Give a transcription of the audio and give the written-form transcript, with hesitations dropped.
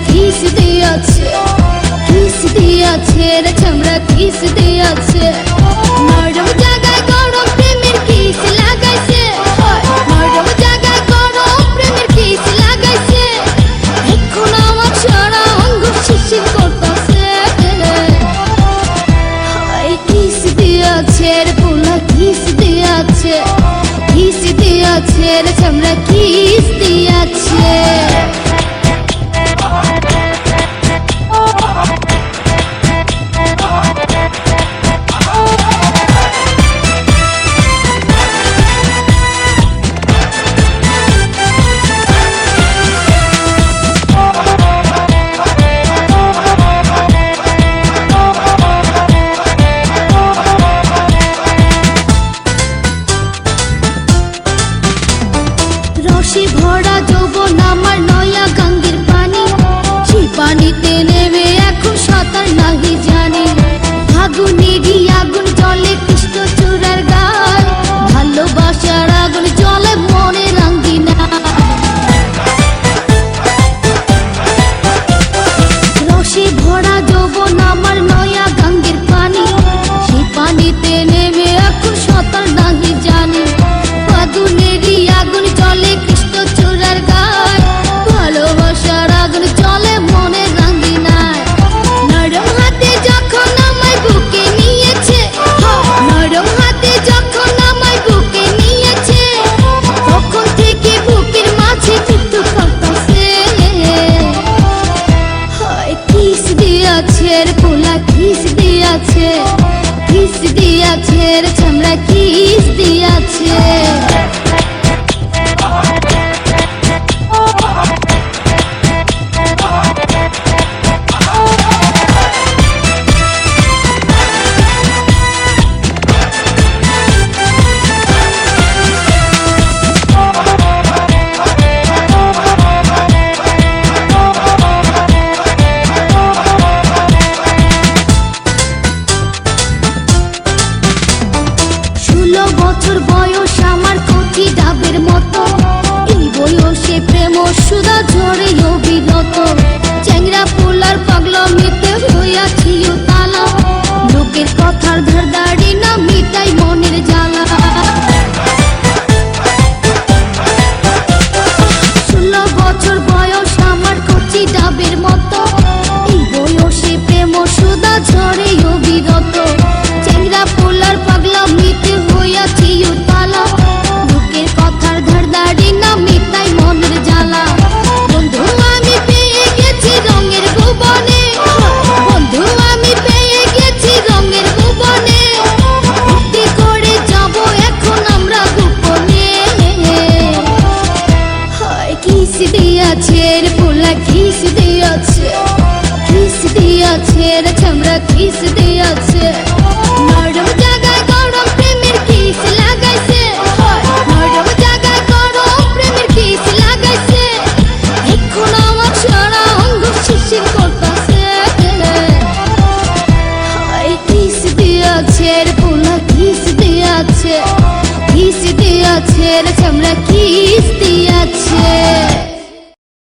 Kiss দিয়াছে, kiss দিয়াছে রে চামড়া কিস দিয়াছে। নরম জায়গায় গরম প্রেমের কিস লাগাইছে, নরম জায়গায় গরম প্রেমের কিস লাগাইছে। এখন আমার সারা অঙ্গ শিরশির করতেছে। কিস দিয়াছে রে পোলা কিস দিয়াছে, কিস দিয়াছে রে চামড়া কিস দিয়াছে। রসে ভরা যৌবন আমার নয়া গঙ্গের পানি, সেই পানিতে নেমে এখন সাঁতার নাহি জানি। ফাগুনেরই আগুন জলে কৃষ্ণ চূড়ার গায়, ভালোবাসার আগুন জলে মনে রাঙ্গিনা। রসে ভরা যৌবন আমার নয়া গঙ্গের পানি, সেই পানিতে নেমে এখন সাঁতার নাহি জানি। ফাগুনেরই আগুন জলে কৃষ্ণ চূড়ার গায়, ভালোবাসার আগুন জলে মনে রাঙ্গিনায়। নরম হাতে যখন আমায় বুকে নিয়েছে, নরম হাতে যখন আমায় বুকে নিয়েছে, তখন থেকে বুকের মাঝে টুকটুক করতেছে। কিস দিয়াছে রে পোলা কিস দিয়াছে, কিস দিয়াছে রে চামড়া কিস দিয়াছে। বছর বয়স আমার কচি ডাবের মতো, এই বয়সে প্রেম সুধা ঝরে অবিরত। চ্যাংরা পোলার পাগলামিতে হইয়াছি উতালা, লোকের কথার ধারদাড়ি না মিটাই মনের জ্বালা। 16 বছর বয়স আমার কচি ডাবের মতো, এই বয়সে প্রেম সুধা ঝরে অবিরত। চ্যাংরা পোলার পাগলামিতে হইয়াছি উতালা, লোকের কথার ধারদাড়ি না মিটাই মনের জ্বালা। বন্ধু আমি পেয়ে গেছি রঙের ভুবনে, বন্ধু আমি পেয়ে গেছি রঙের ভুবনে। ভক্তি করে যাব এখন আমরা গোপনে। কিস দিয়াছে রে পোলা কিস দিয়াছে, কিস দিয়াছে রে চামড়া কিস দিয়াছে। নরম জায়গায় গরম প্রেমের কিস লাগাইছে, নরম জায়গায় গরম প্রেমের কিস লাগাইছে। এখন আমার সারা অঙ্গ শিরশির করতেছে। কিস দিয়াছে রে পোলা কিস দিয়াছে, কিস দিয়াছে রে চামড়া কিস দিয়াছে।